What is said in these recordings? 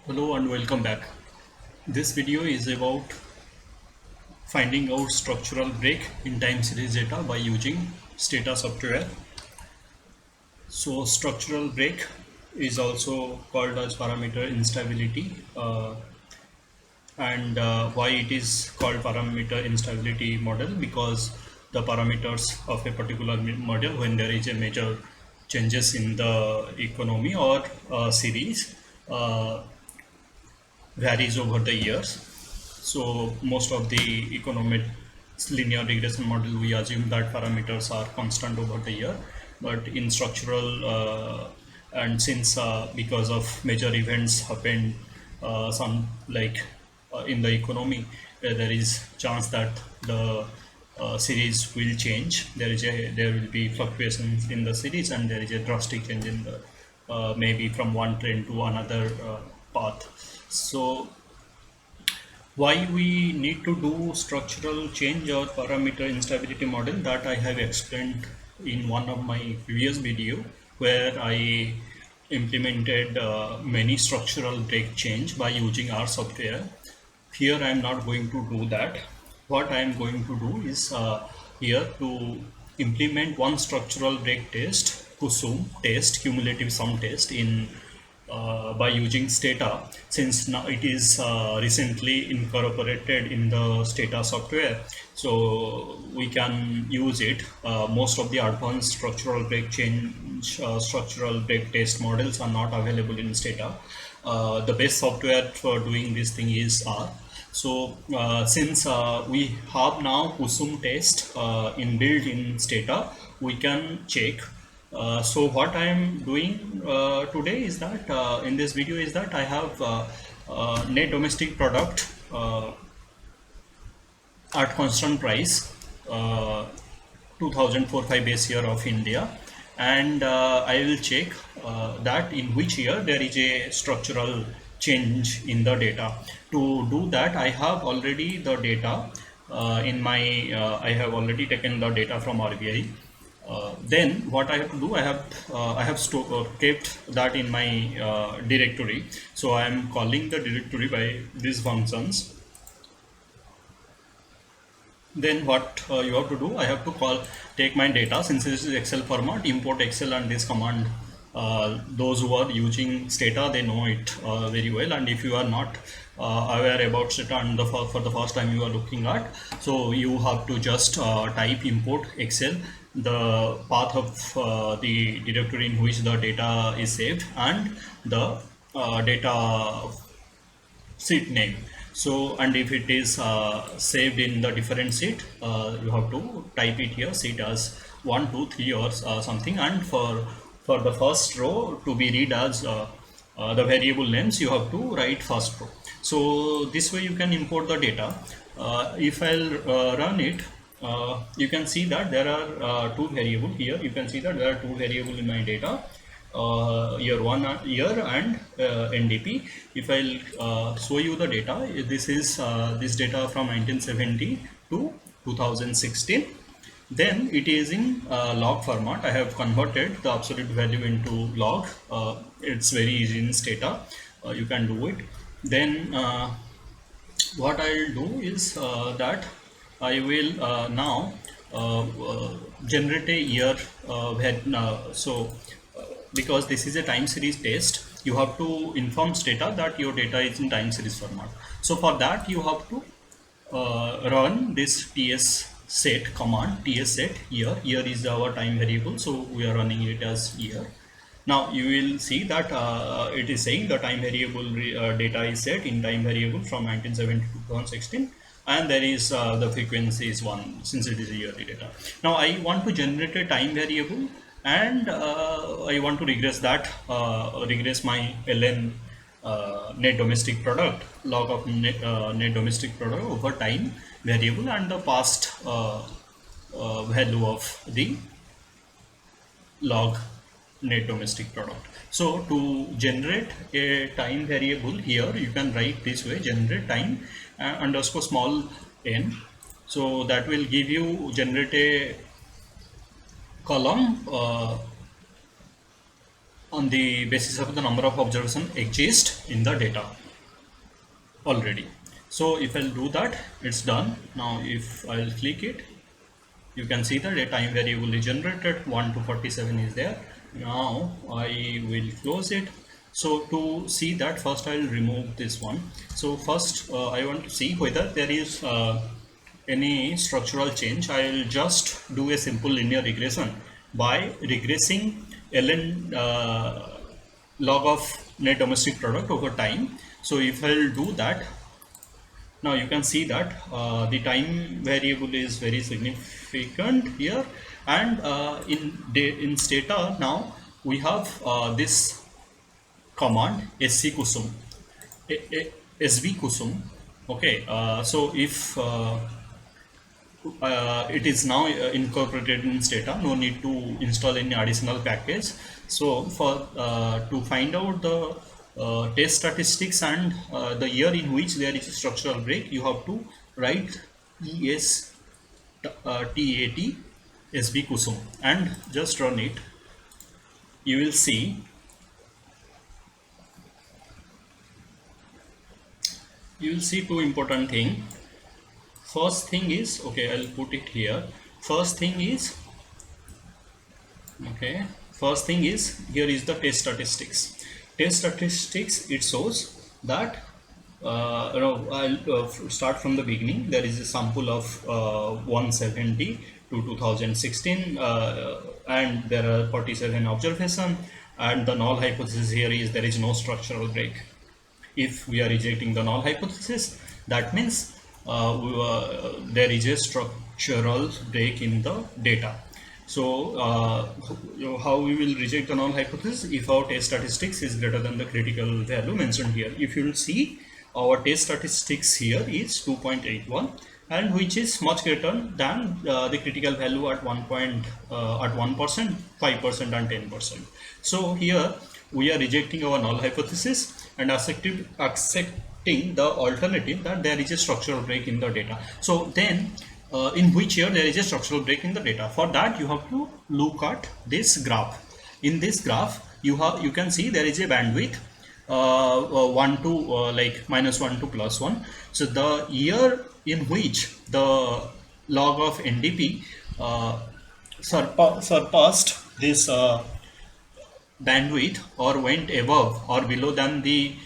Hello and welcome back. This video is about finding out structural break in time series data by using Stata software. So structural break is also called as parameter instability, and why it is called parameter instability model, because the parameters of a particular model, when there is a major changes in the economy or series, uh, varies over the years. So most of the economic linear regression model, we assume that parameters are constant over the year. But in structural, and since because of major events happened, some like in the economy, there is chance that the series will change. There will be fluctuations in the series, and there is a drastic change in the maybe from one trend to another path. So why we need to do structural change or parameter instability model, that I have explained in one of my previous video, where I implemented many structural break change by using R software. Here I am not going to do that. What I am going to do is here to implement one structural break test, CUSUM test, cumulative sum test, in by using Stata, since now it is recently incorporated in the Stata software, so we can use it. Most of the advanced structural break change, structural break test models are not available in Stata. The best software for doing this thing is R. So since we have now CUSUM test inbuilt in Stata, we can check. So what I am doing today is that in this video is that I have net domestic product at constant price, 2004-5 base year of India, and I will check that in which year there is a structural change in the data. To do that, I have already the data in my I have already taken the data from RBI. Then what I have to do, I have kept that in my directory. So I am calling the directory by these functions. Then what you have to do, I have to take my data, since this is Excel format, import Excel, and this command, those who are using Stata, they know it very well. And if you are not aware about Stata and for the first time you are looking at, so you have to just type import Excel, the path of the directory in which the data is saved, and the data seat name. So, and if it is saved in the different seat, you have to type it here, seat as 1 2 3 or something. And for the first row to be read as the variable names, you have to write first row. So this way you can import the data. If I'll run it, you can see that there are two variables here. You can see that there are two variables in my data, year 1 year and NDP. If I'll show you the data, this is this data from 1970 to 2016. Then it is in log format. I have converted the absolute value into log. It's very easy in Stata. You can do it. Then what I'll do is that I will now generate a year so because this is a time series test, you have to inform Stata that your data is in time series format. So for that you have to run this ts set command, ts set year. Year is our time variable, so we are running it as year. Now you will see that it is saying the time variable data is set in time variable from 1970 to 2016, and there is the frequency is 1, since it is a yearly data. Now I want to generate a time variable, and I want to regress that, regress my ln net domestic product, log of net domestic product over time variable, and the past value of the log net domestic product. So to generate a time variable, here you can write this way: generate time underscore small n. So that will give you generate a column on the basis of the number of observation exist in the data already. So if I'll do that, it's done. Now if I'll click it, you can see that a time variable is generated, 1 to 47 is there. Now I will close it. So to see that, first I'll remove this one. So first I want to see whether there is any structural change. I'll just do a simple linear regression by regressing ln log of net domestic product over time. So if I'll do that, now you can see that the time variable is very significant here, and in Stata now we have this command sv kusum. Okay, so if it is now incorporated in Stata, no need to install any additional package. So for to find out the test statistics and the year in which there is a structural break, you have to write ESTAT SV Kusum and just run it. You will see two important things. First thing is, okay, I'll put it here. First thing is here is the test statistics. Test statistics, it shows that I'll start from the beginning. There is a sample of 170 to 2016 and there are 47 observations, and the null hypothesis here is there is no structural break. If we are rejecting the null hypothesis, that means there is a structural break in the data. So how we will reject the null hypothesis? If our test statistics is greater than the critical value mentioned here. If you will see, our test statistics here is 2.81, and which is much greater than the critical value at 1%, 5% and 10%. So here we are rejecting our null hypothesis and accepting the alternative that there is a structural break in the data. So then in which year there is a structural break in the data? For that you have to look at this graph. In this graph you can see there is a bandwidth 1 to like -1 to +1. So the year in which the log of NDP surpassed this bandwidth or went above or below than the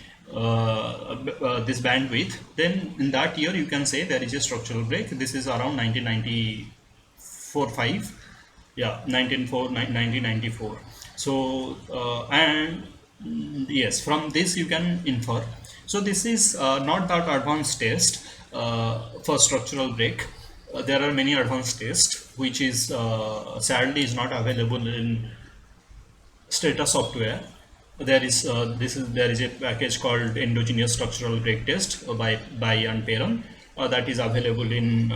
this bandwidth, then in that year you can say there is a structural break. This is around 1994-5, yeah, 1994. So and yes, from this you can infer. So this is not that advanced test for structural break. There are many advanced tests which is sadly is not available in Stata software. There is there is a package called endogenous structural break test by and Perron that is available in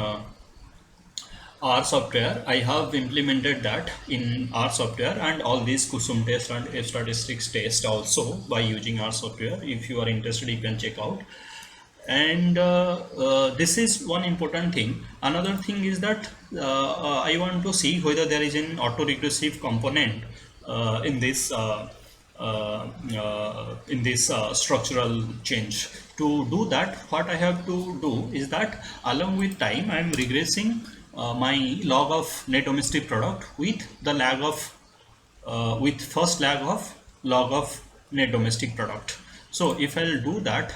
R software. I have implemented that in R software, and all these Kusum test and F statistics test also by using R software. If you are interested, you can check out. And this is one important thing. Another thing is that I want to see whether there is an autoregressive component in this structural change. To do that, what I have to do is that along with time I am regressing my log of net domestic product with the lag of with first lag of log of net domestic product. So if I'll do that,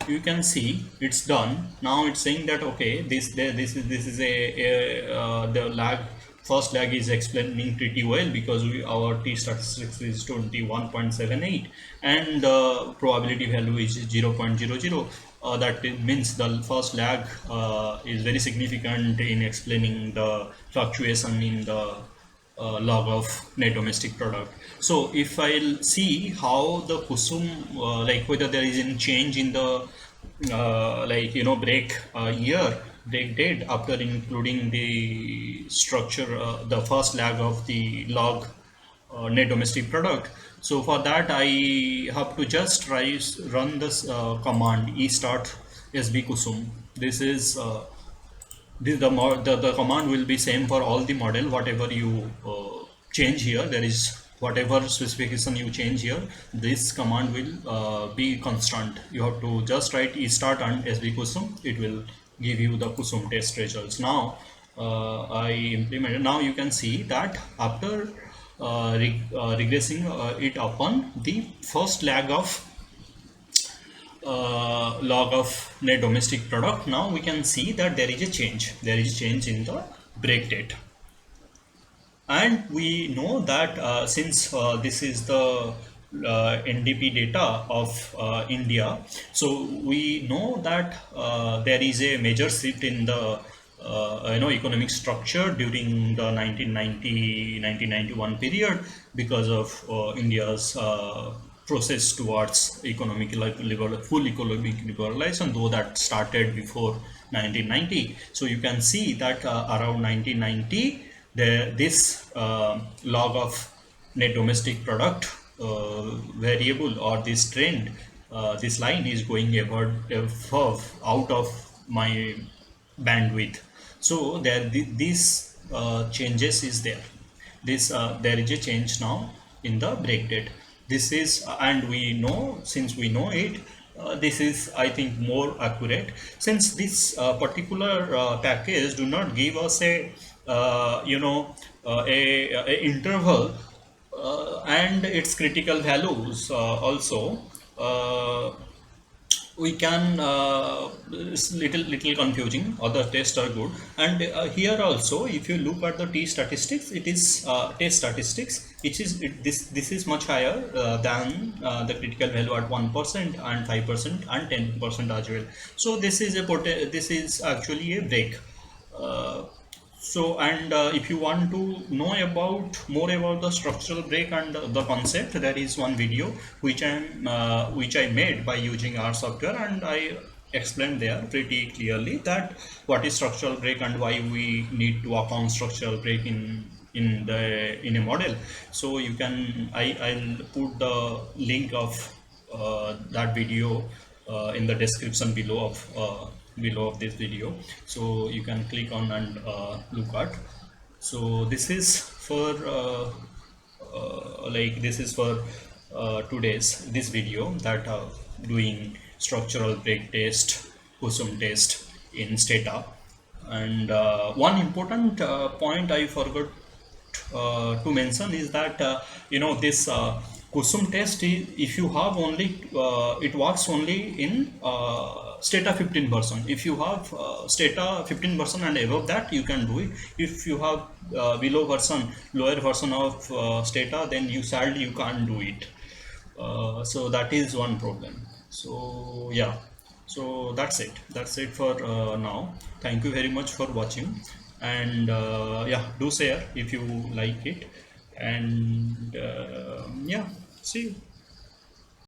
you can see it's done. Now it's saying that okay, this is the lag. First lag is explaining pretty well because our t statistics is 21.78 and the probability value is 0.00. That means the first lag is very significant in explaining the fluctuation in the log of net domestic product. So if I'll see how the Kusum like whether there is any change in the like break break date after including the structure the first lag of the log net domestic product. So for that I have to just run this command estart sv kusum. This is the command will be same for all the model. Whatever you change here, there is whatever specification you change here, this command will be constant. You have to just write start and sb kusum. It will give you the kusum test results. Now I implemented. Now you can see that after regressing it upon the first log of net domestic product, now we can see that there is a change. There is a change in the break date. And we know that since this is the NDP data of India, so we know that there is a major shift in the economic structure during the 1990-1991 period because of India's process towards full economic liberalization, though that started before 1990. So you can see that around 1990, this log of net domestic product variable, or this trend, this line is going above out of my bandwidth. So there this changes is there. This there is a change now in the break date. This is and we know, since we know it, this is, I think, more accurate, since this particular package do not give us a a interval and its critical values also. We can it's little confusing. Other tests are good, and here also, if you look at the t statistics, it is test statistics, which is this is much higher than the critical value at 1% and 5% and 10% as well. So this is this is actually a break. And if you want to know about more about the structural break and the concept, there is one video which I made by using R software, and I explained there pretty clearly that what is structural break and why we need to account structural break in a model. So you can I'll put the link of that video in the description below of this video, so you can click on and look at. So this is for this is for today's this video, that doing structural break test, kusum test in Stata. And one important point I forgot to mention is that this kusum test is, if you have only it works only in Stata 15 version. If you have Stata 15 version and above that, you can do it. If you have lower version of Stata, then you can't do it. So that is one problem. So yeah, so that's it for now. Thank you very much for watching, and yeah, do share if you like it, and yeah, see you.